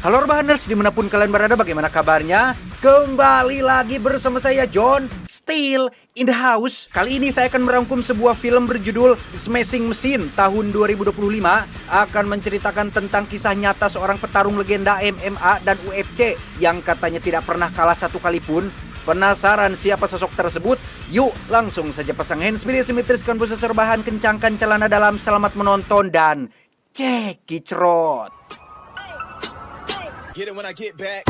Halo Rebahaners, dimanapun kalian berada, bagaimana kabarnya? Kembali lagi bersama saya John, still in the house. Kali ini saya akan merangkum sebuah film berjudul Smashing Machine tahun 2025. Akan menceritakan tentang kisah nyata seorang petarung legenda MMA dan UFC yang katanya tidak pernah kalah satu kali pun. Penasaran siapa sosok tersebut? Yuk langsung saja pasang handsfree, simetriskan posisi rebahan, kencangkan celana dalam, selamat menonton dan cekicrot. Get it when I get back.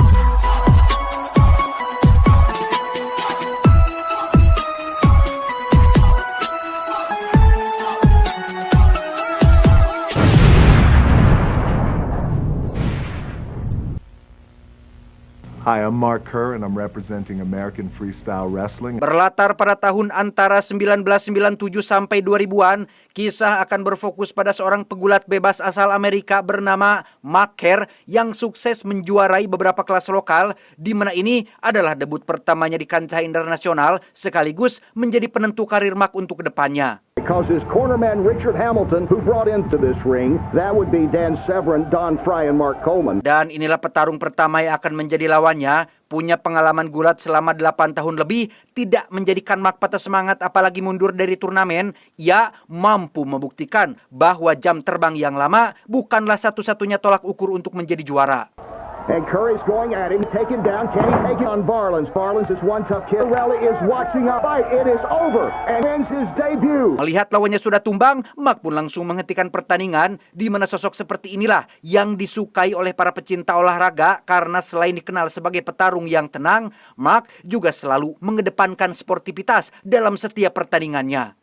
Hi, I'm Mark Kerr and I'm representing American Freestyle Wrestling. Berlatar pada tahun antara 1997 sampai 2000-an, kisah akan berfokus pada seorang pegulat bebas asal Amerika bernama Mark Kerr yang sukses menjuarai beberapa kelas lokal, di mana ini adalah debut pertamanya di kancah internasional sekaligus menjadi penentu karir Mark untuk kedepannya. Because his cornerman Richard Hamilton, who brought into this ring, that would be Dan Severn, Don Frye, and Mark Coleman. Dan inilah petarung pertama yang akan menjadi lawannya. Punya pengalaman gulat selama 8 tahun lebih, tidak menjadikan Mark patah semangat apalagi mundur dari turnamen. Ia mampu membuktikan bahwa jam terbang yang lama bukanlah satu-satunya tolak ukur untuk menjadi juara. And Curry's going at him, take him down. Can he take it on Barlins? Barlins is one tough kid. Rally is watching a fight. It is over and wins his debut. Melihat lawannya sudah tumbang, Mark pun langsung menghentikan pertandingan, di mana sosok seperti inilah yang disukai oleh para pecinta olahraga karena selain dikenal sebagai petarung yang tenang, Mark juga selalu mengedepankan sportivitas dalam setiap pertandingannya.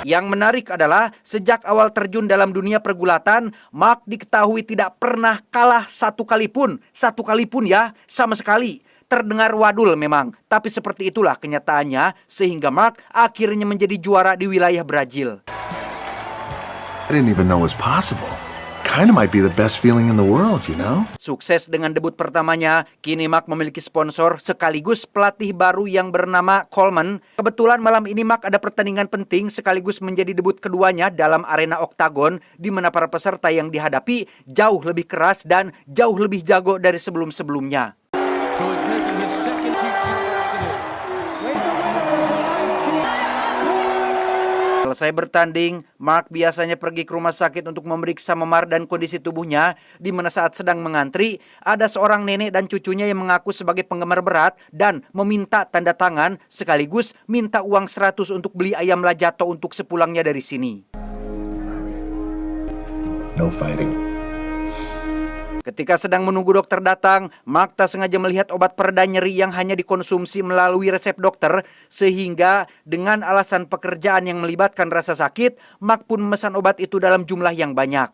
Yang menarik adalah sejak awal terjun dalam dunia pergulatan, Mark diketahui tidak pernah kalah satu kali pun ya, sama sekali. Terdengar wadul memang, tapi seperti itulah kenyataannya sehingga Mark akhirnya menjadi juara di wilayah Brazil. I didn't even know it was possible. Kind of might be the best feeling in the world, you know? Sukses dengan debut pertamanya, kini Mark memiliki sponsor sekaligus pelatih baru yang bernama Coleman. Kebetulan malam ini Mark ada pertandingan penting sekaligus menjadi debut keduanya dalam arena oktagon, di mana para peserta yang dihadapi jauh lebih keras dan jauh lebih jago dari sebelum-sebelumnya. Selesai bertanding, Mark biasanya pergi ke rumah sakit untuk memeriksa memar dan kondisi tubuhnya, di mana saat sedang mengantri, ada seorang nenek dan cucunya yang mengaku sebagai penggemar berat dan meminta tanda tangan sekaligus minta uang 100 untuk beli ayam lajato untuk sepulangnya dari sini. No fighting. Ketika sedang menunggu dokter datang, Mark tak sengaja melihat obat pereda nyeri yang hanya dikonsumsi melalui resep dokter, sehingga dengan alasan pekerjaan yang melibatkan rasa sakit, Mark pun memesan obat itu dalam jumlah yang banyak.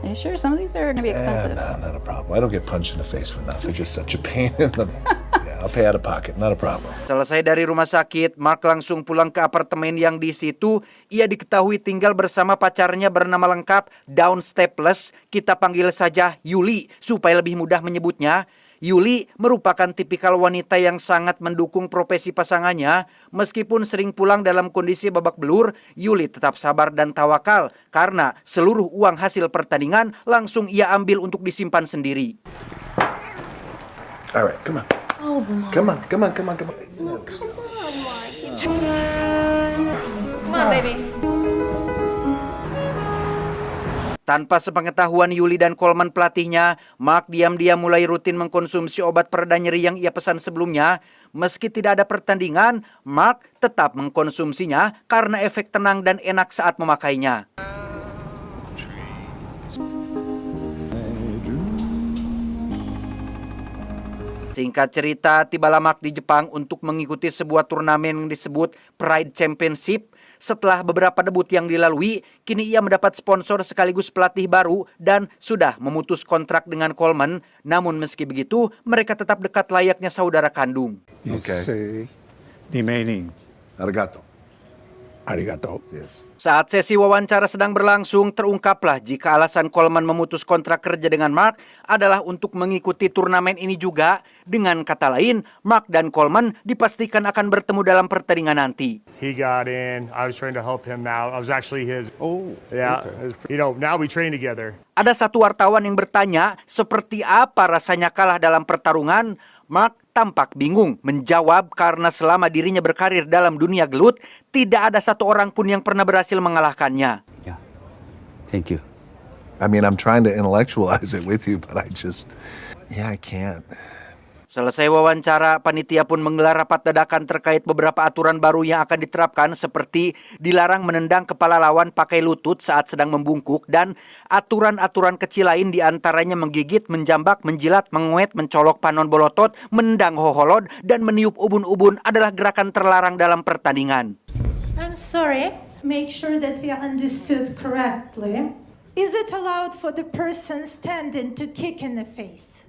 Are you sure some of these are going to be expensive? No, not a problem. I don't get punched in the face for nothing. Just such a pain in the... Yeah, I'll pay out of pocket. Not a problem. Selesai dari rumah sakit, Mark langsung pulang ke apartemen yang di situ. Ia diketahui tinggal bersama pacarnya bernama lengkap Dawn Staples. Kita panggil saja Yuli supaya lebih mudah menyebutnya. Yuli merupakan tipikal wanita yang sangat mendukung profesi pasangannya. Meskipun sering pulang dalam kondisi babak belur, Yuli tetap sabar dan tawakal karena seluruh uang hasil pertandingan langsung ia ambil untuk disimpan sendiri. All right, come on. Oh, Mark. Come on. No, come on, Mark. Come on, baby. Tanpa sepengetahuan Yuli dan Coleman pelatihnya, Mark diam-diam mulai rutin mengkonsumsi obat pereda nyeri yang ia pesan sebelumnya. Meski tidak ada pertandingan, Mark tetap mengkonsumsinya karena efek tenang dan enak saat memakainya. Singkat cerita, tibalah Mark di Jepang untuk mengikuti sebuah turnamen yang disebut Pride Championship. Setelah beberapa debut yang dilalui, kini ia mendapat sponsor sekaligus pelatih baru dan sudah memutus kontrak dengan Coleman. Namun meski begitu, mereka tetap dekat layaknya saudara kandung. Okay. Di mening. Arigato. Arigato. Yes. Saat sesi wawancara sedang berlangsung, terungkaplah jika alasan Coleman memutus kontrak kerja dengan Mark adalah untuk mengikuti turnamen ini juga. Dengan kata lain, Mark dan Coleman dipastikan akan bertemu dalam pertandingan nanti. He got in. I was trying to help him out. I was actually his. Oh, Yeah. okay. Now we train together. Ada satu wartawan yang bertanya, seperti apa rasanya kalah dalam pertarungan? Mark tampak bingung menjawab karena selama dirinya berkarir dalam dunia gelut, tidak ada satu orang pun yang pernah berhasil mengalahkannya. Yeah. Thank you. I mean, I'm trying to intellectualize it with you, but I can't. Selesai wawancara, panitia pun menggelar rapat dadakan terkait beberapa aturan baru yang akan diterapkan seperti dilarang menendang kepala lawan pakai lutut saat sedang membungkuk dan aturan-aturan kecil lain diantaranya menggigit, menjambak, menjilat, menguet, mencolok panon bolotot, menendang hoholod, dan meniup ubun-ubun adalah gerakan terlarang dalam pertandingan. I'm sorry. Make sure that we understood correctly. Is it allowed for the person standing to kick in the face?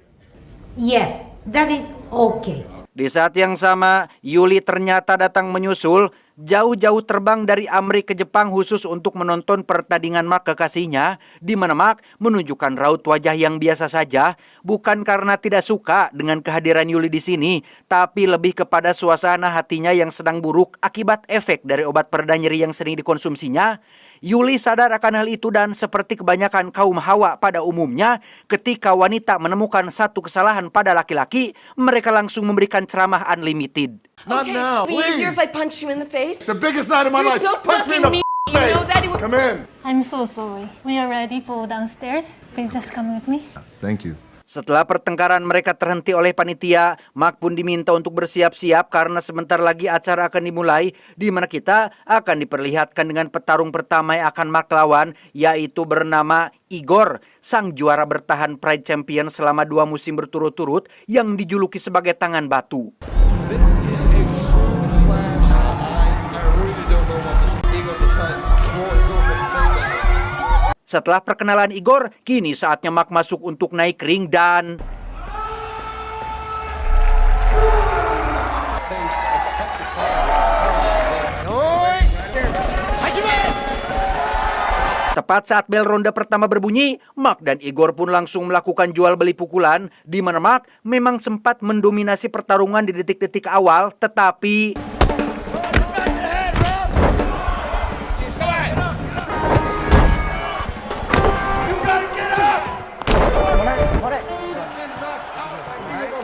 Yes, that is okay. Di saat yang sama, Yuli ternyata datang menyusul, jauh-jauh terbang dari Amrik ke Jepang khusus untuk menonton pertandingan Mark kekasihnya, di mana Mark menunjukkan raut wajah yang biasa saja, bukan karena tidak suka dengan kehadiran Yuli di sini, tapi lebih kepada suasana hatinya yang sedang buruk akibat efek dari obat pereda nyeri yang sering dikonsumsinya. Yuli sadar akan hal itu dan seperti kebanyakan kaum hawa pada umumnya, ketika wanita menemukan satu kesalahan pada laki-laki, mereka langsung memberikan ceramah unlimited. Not now, Be please. easier if I punch you in the face. It's the biggest night of my You're life. so Punch me in the fucking mean. face. You know that? Come in. I'm so sorry. We are ready for downstairs. Please just come with me. Thank you. Setelah pertengkaran mereka terhenti oleh panitia, Mark pun diminta untuk bersiap-siap karena sebentar lagi acara akan dimulai, di mana kita akan diperlihatkan dengan petarung pertama yang akan Mark lawan, yaitu bernama Igor, sang juara bertahan Pride Champion selama 2 musim berturut-turut yang dijuluki sebagai tangan batu. Setelah perkenalan Igor, kini saatnya Mark masuk untuk naik ring dan... Tepat saat bel ronde pertama berbunyi, Mark dan Igor pun langsung melakukan jual beli pukulan, di mana Mark memang sempat mendominasi pertarungan di detik-detik awal, tetapi...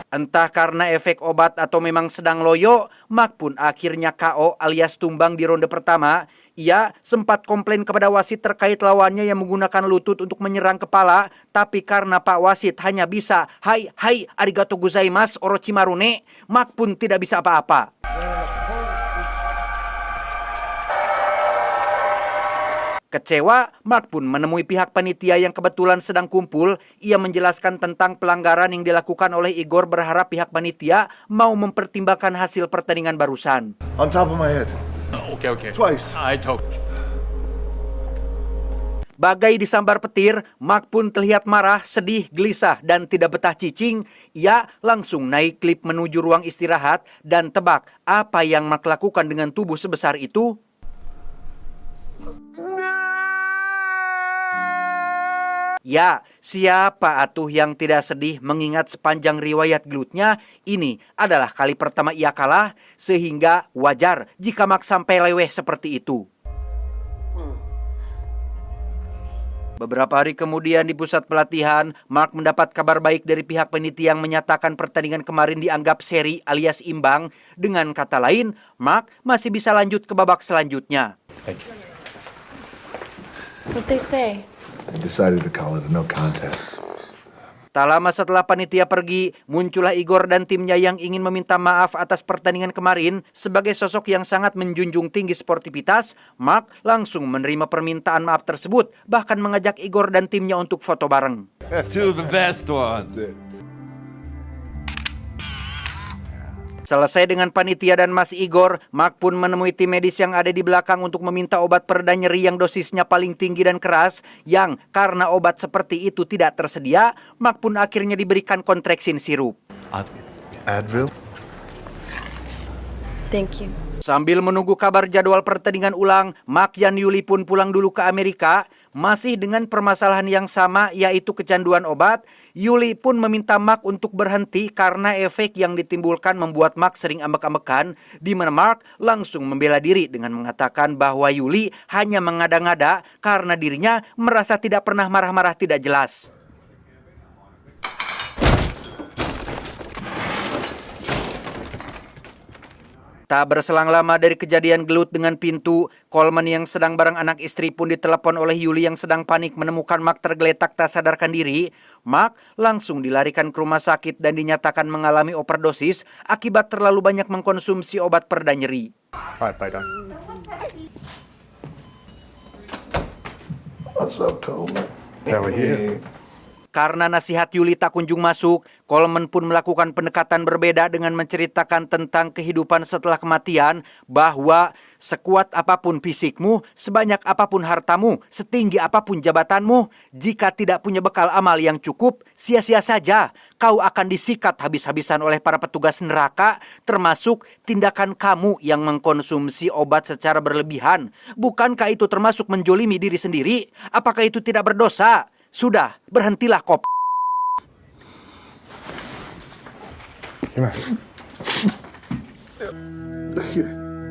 Entah karena efek obat atau memang sedang loyo, Mark pun akhirnya KO alias tumbang di ronde pertama. Ia sempat komplain kepada wasit terkait lawannya yang menggunakan lutut untuk menyerang kepala, tapi karena Pak Wasit hanya bisa hai arigato gozaimasu orochimarune, Mark pun tidak bisa apa-apa. Kecewa, Mark pun menemui pihak panitia yang kebetulan sedang kumpul. Ia menjelaskan tentang pelanggaran yang dilakukan oleh Igor, berharap pihak panitia mau mempertimbangkan hasil pertandingan barusan. On top of my head. Okay. Twice. I told. Bagai disambar petir, Mark pun terlihat marah, sedih, gelisah, dan tidak betah cicing. Ia langsung naik klip menuju ruang istirahat dan tebak apa yang Mark lakukan dengan tubuh sebesar itu. Ya, siapa atuh yang tidak sedih mengingat sepanjang riwayat gelutnya ini adalah kali pertama ia kalah, sehingga wajar jika Mark sampai leweh seperti itu. Beberapa hari kemudian di pusat pelatihan, Mark mendapat kabar baik dari pihak panitia yang menyatakan pertandingan kemarin dianggap seri alias imbang. Dengan kata lain, Mark masih bisa lanjut ke babak selanjutnya. What they say? I decided to call it a no contest. Tak lama setelah panitia pergi, muncullah Igor dan timnya yang ingin meminta maaf atas pertandingan kemarin. Sebagai sosok yang sangat menjunjung tinggi sportivitas, Mark langsung menerima permintaan maaf tersebut, bahkan mengajak Igor dan timnya untuk foto bareng. Two of the best ones. Selesai dengan panitia dan Mas Igor, Mark pun menemui tim medis yang ada di belakang untuk meminta obat pereda nyeri yang dosisnya paling tinggi dan keras, yang karena obat seperti itu tidak tersedia, Mark pun akhirnya diberikan kontraksin sirup. Advil? Thank you. Sambil menunggu kabar jadwal pertandingan ulang, Mark dan Yuli pun pulang dulu ke Amerika. Masih dengan permasalahan yang sama, yaitu kecanduan obat. Yuli pun meminta Mark untuk berhenti karena efek yang ditimbulkan membuat Mark sering ambek-ambekan, di mana Mark langsung membela diri dengan mengatakan bahwa Yuli hanya mengada-ngada karena dirinya merasa tidak pernah marah-marah tidak jelas. Tak berselang lama dari kejadian gelut dengan pintu, Coleman yang sedang bareng anak istri pun ditelepon oleh Yuli yang sedang panik menemukan Mark tergeletak tak sadarkan diri. Mark langsung dilarikan ke rumah sakit dan dinyatakan mengalami overdosis akibat terlalu banyak mengkonsumsi obat pereda nyeri. Alright, bye, Doc. What's up, Coleman? Now we're here. Karena nasihat Yuli tak kunjung masuk, Coleman pun melakukan pendekatan berbeda dengan menceritakan tentang kehidupan setelah kematian, bahwa sekuat apapun fisikmu, sebanyak apapun hartamu, setinggi apapun jabatanmu, jika tidak punya bekal amal yang cukup, sia-sia saja. Kau akan disikat habis-habisan oleh para petugas neraka, termasuk tindakan kamu yang mengkonsumsi obat secara berlebihan. Bukankah itu termasuk menjolimi diri sendiri? Apakah itu tidak berdosa? Sudah, berhentilah kop.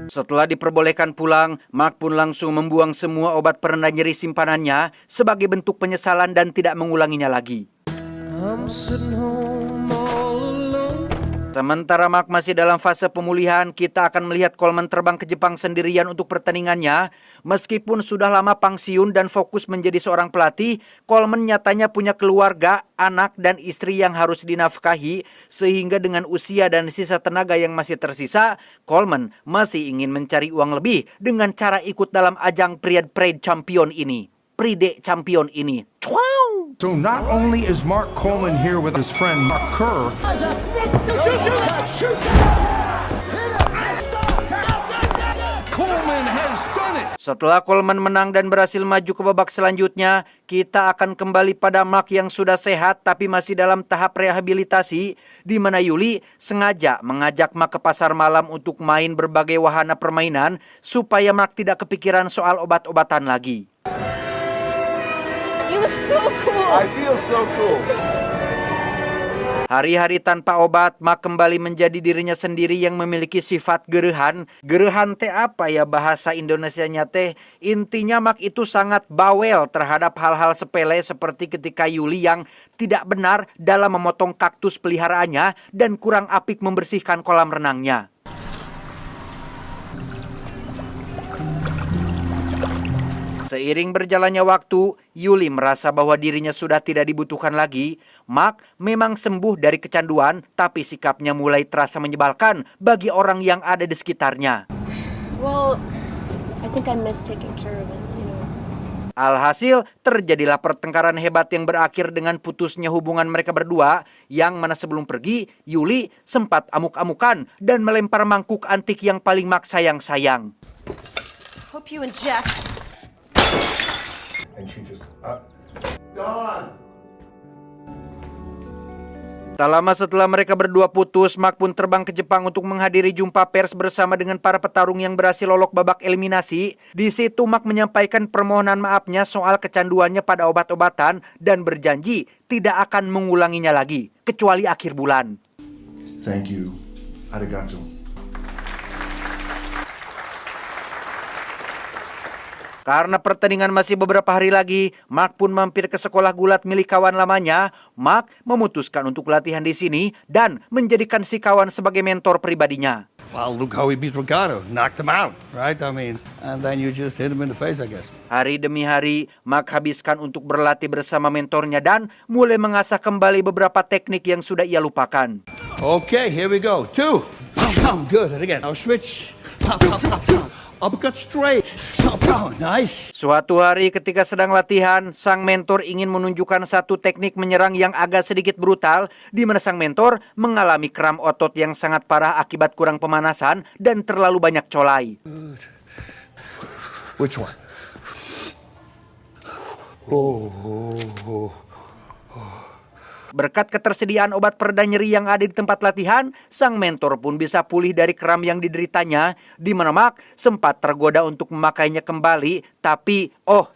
Setelah diperbolehkan pulang, Mark pun langsung membuang semua obat pereda nyeri simpanannya sebagai bentuk penyesalan dan tidak mengulanginya lagi. Sementara Mark masih dalam fase pemulihan, kita akan melihat Coleman terbang ke Jepang sendirian untuk pertandingannya. Meskipun sudah lama pensiun dan fokus menjadi seorang pelatih, Coleman nyatanya punya keluarga, anak, dan istri yang harus dinafkahi. Sehingga dengan usia dan sisa tenaga yang masih tersisa, Coleman masih ingin mencari uang lebih dengan cara ikut dalam ajang Pride Champion ini. Pride Champion ini. So not only is Mark Coleman here with his friend Mark Kerr. Coleman has done it. Setelah Coleman menang dan berhasil maju ke babak selanjutnya, kita akan kembali pada Mark yang sudah sehat tapi masih dalam tahap rehabilitasi, di mana Yuli sengaja mengajak Mark ke pasar malam untuk main berbagai wahana permainan supaya Mark tidak kepikiran soal obat-obatan lagi. You look so cool. I feel so cool. Hari-hari tanpa obat, Mark kembali menjadi dirinya sendiri yang memiliki sifat gerehan. Gerehan teh apa ya bahasa Indonesianya teh? Intinya Mark itu sangat bawel terhadap hal-hal sepele seperti ketika Yuli yang tidak benar dalam memotong kaktus peliharaannya dan kurang apik membersihkan kolam renangnya. Seiring berjalannya waktu, Yuli merasa bahwa dirinya sudah tidak dibutuhkan lagi. Mark memang sembuh dari kecanduan, tapi sikapnya mulai terasa menyebalkan bagi orang yang ada di sekitarnya. Well, I think I miss taking care of him, you know. Alhasil, terjadilah pertengkaran hebat yang berakhir dengan putusnya hubungan mereka berdua, yang mana sebelum pergi, Yuli sempat amuk-amukan dan melempar mangkuk antik yang paling Mark sayang-sayang. Hope you and Jeff. And she just, Dawn! Tak lama setelah mereka berdua putus, Mark pun terbang ke Jepang untuk menghadiri jumpa pers bersama dengan para petarung yang berhasil lolos babak eliminasi. Di situ Mark menyampaikan permohonan maafnya soal kecanduannya pada obat-obatan dan berjanji tidak akan mengulanginya lagi, kecuali akhir bulan. Thank you. Arigato. Karena pertandingan masih beberapa hari lagi, Mark pun mampir ke sekolah gulat milik kawan lamanya. Mark memutuskan untuk latihan di sini dan menjadikan si kawan sebagai mentor pribadinya. Well, look how he beat Ricardo. Knocked him out, right? I mean, and then you just hit him in the face, I guess. Hari demi hari, Mark habiskan untuk berlatih bersama mentornya dan mulai mengasah kembali beberapa teknik yang sudah ia lupakan. Okay, here we go. 2. Good. And again, now switch. Uppercut straight. Nice. Suatu hari ketika sedang latihan, sang mentor ingin menunjukkan satu teknik menyerang yang agak sedikit brutal, di mana sang mentor mengalami kram otot yang sangat parah akibat kurang pemanasan dan terlalu banyak colai. Which one? Berkat ketersediaan obat pereda nyeri yang ada di tempat latihan, sang mentor pun bisa pulih dari kram yang dideritanya, di mana Mark sempat tergoda untuk memakainya kembali, tapi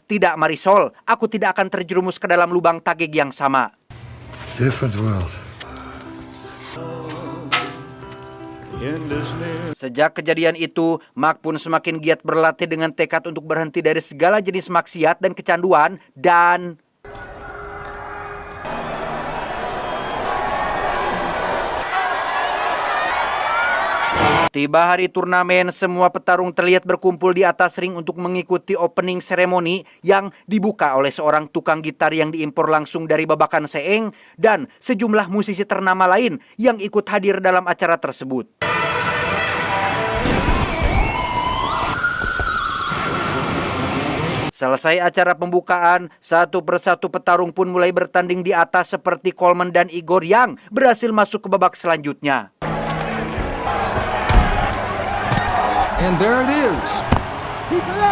tidak Marisol, aku tidak akan terjerumus ke dalam lubang tageg yang sama. Different world. Sejak kejadian itu, Mark pun semakin giat berlatih dengan tekad untuk berhenti dari segala jenis maksiat dan kecanduan, dan tiba hari turnamen, semua petarung terlihat berkumpul di atas ring untuk mengikuti opening ceremony yang dibuka oleh seorang tukang gitar yang diimpor langsung dari Babakan Seeng dan sejumlah musisi ternama lain yang ikut hadir dalam acara tersebut. Selesai acara pembukaan, satu persatu petarung pun mulai bertanding di atas seperti Coleman dan Igor yang berhasil masuk ke babak selanjutnya. And there it is.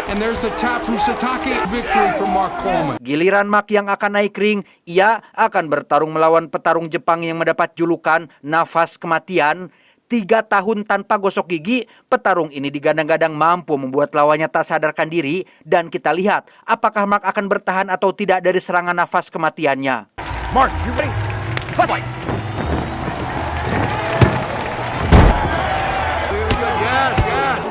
And there's the tap from Satake. Victory for Mark Coleman. Giliran Mark yang akan naik ring, ia akan bertarung melawan petarung Jepang yang mendapat julukan Nafas Kematian. 3 tahun tanpa gosok gigi, petarung ini digadang-gadang mampu membuat lawannya tak sadarkan diri, dan kita lihat apakah Mark akan bertahan atau tidak dari serangan nafas kematiannya. Mark, you ready? Fight! Yes, yes.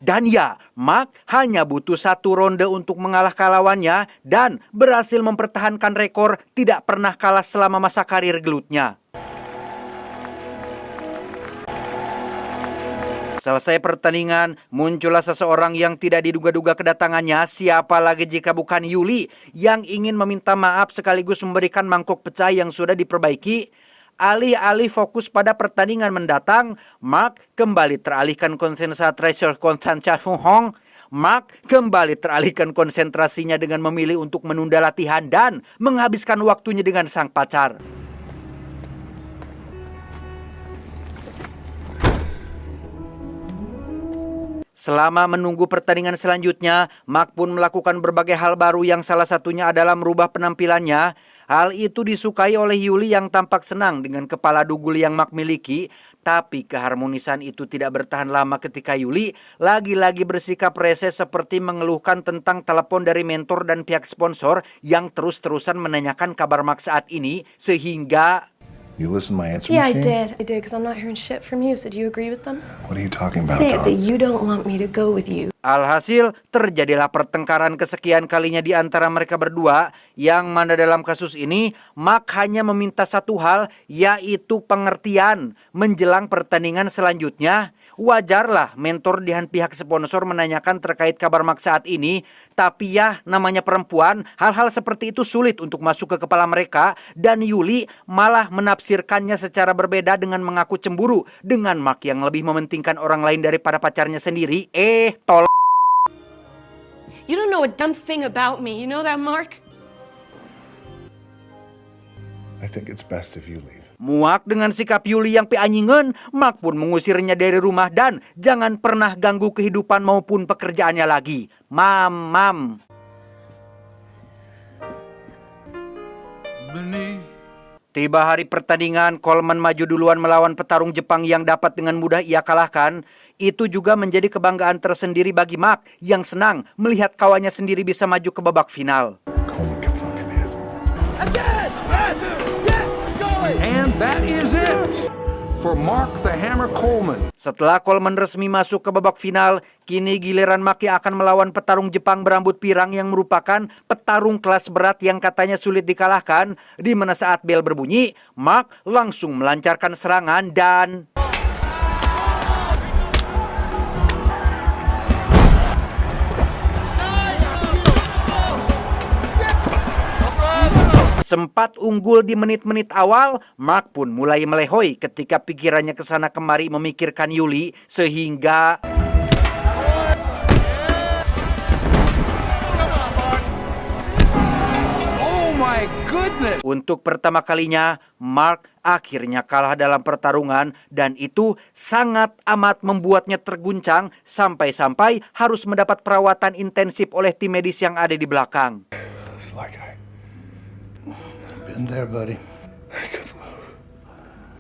Dan ya, Mark hanya butuh 1 ronde untuk mengalahkan lawannya dan berhasil mempertahankan rekor tidak pernah kalah selama masa karir gelutnya. Selesai pertandingan, muncullah seseorang yang tidak diduga-duga kedatangannya, siapa lagi jika bukan Yuli, yang ingin meminta maaf sekaligus memberikan mangkok pecah yang sudah diperbaiki. Alih-alih fokus pada pertandingan mendatang, Mark kembali teralihkan konsentrasinya dengan memilih untuk menunda latihan dan menghabiskan waktunya dengan sang pacar. Selama menunggu pertandingan selanjutnya, Mark pun melakukan berbagai hal baru yang salah satunya adalah merubah penampilannya. Hal itu disukai oleh Yuli yang tampak senang dengan kepala dugul yang Mark miliki. Tapi keharmonisan itu tidak bertahan lama ketika Yuli lagi-lagi bersikap rese seperti mengeluhkan tentang telepon dari mentor dan pihak sponsor yang terus-terusan menanyakan kabar Mark saat ini, sehingga... You listen to my answer Yeah, machine? I did, because I'm not hearing shit from you, so do you agree with them? What are you talking about, Say it, Dawn? that you don't want me to go with you. Alhasil, terjadilah pertengkaran kesekian kalinya di antara mereka berdua, yang mana dalam kasus ini, Mark hanya meminta satu hal, yaitu pengertian. Menjelang pertandingan selanjutnya, wajarlah mentor dan pihak sponsor menanyakan terkait kabar Mark saat ini, tapi ya namanya perempuan, hal-hal seperti itu sulit untuk masuk ke kepala mereka, dan Yuli malah menafsirkannya secara berbeda dengan mengaku cemburu dengan Mark yang lebih mementingkan orang lain daripada pacarnya sendiri. You don't know a damn thing about me, you know that, Mark? I think it's best if you leave. Muak dengan sikap Yuli yang pianyingan, Mark pun mengusirnya dari rumah dan jangan pernah ganggu kehidupan maupun pekerjaannya lagi. Mam. Tiba hari pertandingan, Coleman maju duluan melawan petarung Jepang yang dapat dengan mudah ia kalahkan. Itu juga menjadi kebanggaan tersendiri bagi Mark yang senang melihat kawannya sendiri bisa maju ke babak final. Coleman can fucking in. And that is it for Mark the Hammer Coleman. Setelah Coleman resmi masuk ke babak final, kini giliran Mark yang akan melawan petarung Jepang berambut pirang yang merupakan petarung kelas berat yang katanya sulit dikalahkan. Di mana saat bel berbunyi, Mark langsung melancarkan serangan dan... Sempat unggul di menit-menit awal, Mark pun mulai melehoi ketika pikirannya kesana kemari memikirkan Yuli, sehingga... Oh my goodness! Untuk pertama kalinya, Mark akhirnya kalah dalam pertarungan dan itu sangat amat membuatnya terguncang sampai-sampai harus mendapat perawatan intensif oleh tim medis yang ada di belakang. It's like I've Been there, buddy.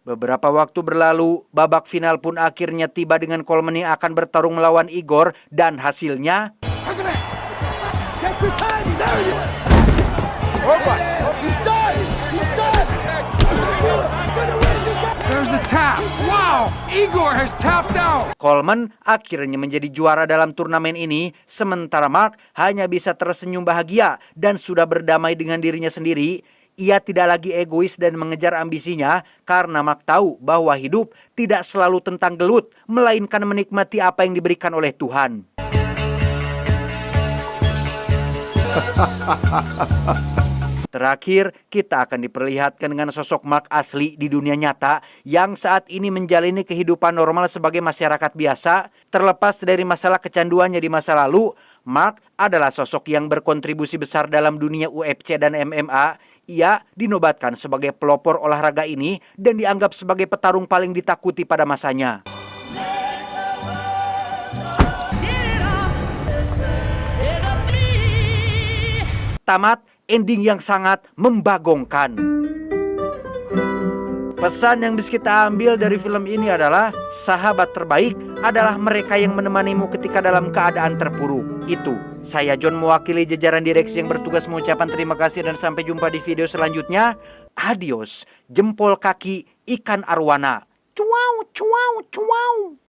Beberapa waktu berlalu, babak final pun akhirnya tiba dengan Coleman yang akan bertarung melawan Igor dan hasilnya There's the tap. Wow! Igor has tapped out. Coleman akhirnya menjadi juara dalam turnamen ini, sementara Mark hanya bisa tersenyum bahagia dan sudah berdamai dengan dirinya sendiri. Ia tidak lagi egois dan mengejar ambisinya karena Mark tahu bahwa hidup tidak selalu tentang gelut, melainkan menikmati apa yang diberikan oleh Tuhan. Terakhir, kita akan diperlihatkan dengan sosok Mark asli di dunia nyata yang saat ini menjalani kehidupan normal sebagai masyarakat biasa. Terlepas dari masalah kecanduannya di masa lalu, Mark adalah sosok yang berkontribusi besar dalam dunia UFC dan MMA. Ia dinobatkan sebagai pelopor olahraga ini dan dianggap sebagai petarung paling ditakuti pada masanya. Tamat ending yang sangat membagongkan. Pesan yang bisa kita ambil dari film ini adalah sahabat terbaik adalah mereka yang menemanimu ketika dalam keadaan terpuruk. Itu, saya John mewakili jajaran direksi yang bertugas mengucapkan terima kasih dan sampai jumpa di video selanjutnya. Adios, jempol kaki ikan arwana. Cuau, cuau, cuau.